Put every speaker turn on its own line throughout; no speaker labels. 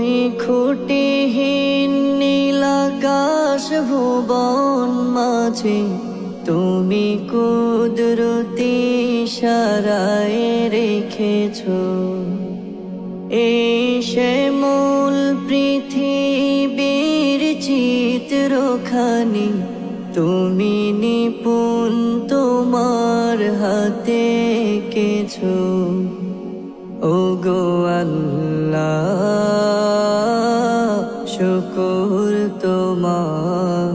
ওই খুঁটিহীন নীলাকাশ ভুবন মাঝে তুমি কুদরতি ইশারায় রেখেছো এই শ্যামল পৃথিবীর চিত্রখানি তুমি নিপুণ তোমার হাতে এঁকেছো। ওগো আল্লাহ শুকর তোমার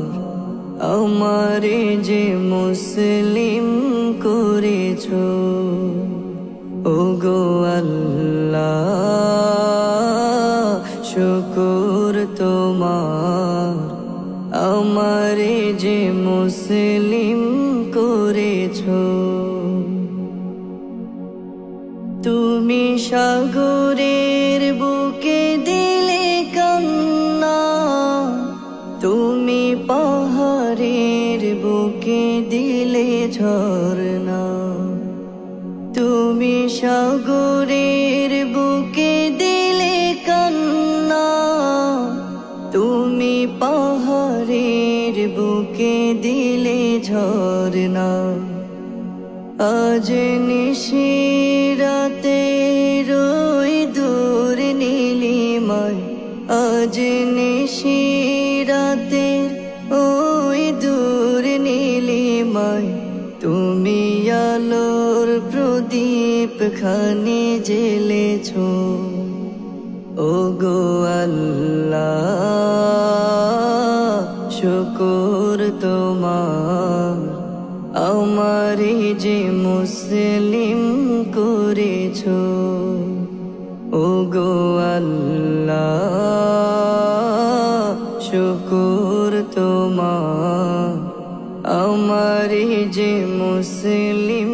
আমারে যে মুসলিম করেছো। ওগো আল্লাহ শুকর তোমার আমারে যে মুসলিম করেছো। তুমি সাগরের বুকে দিলে কান্না, তুমি পাহাড়ের বুকে দিলে ঝরনা। তুমি সাগরের বুকে দিলে কান্না, তুমি পাহাড়ের বুকে দিলে ঝরনা। আজ নিশিরাতে রই দূর নীলিমায়, আজ নিশিরাতে ওই দূর নীলিমায় তুমি আলোর প্রদীপ খানি জ্বেলেছো। ওগো আল্লাহ শুকর তোমার আমারে যে মুসলিম করেছো। ওগো আল্লাহ শুকর তোমার আমারে যে মুসলিম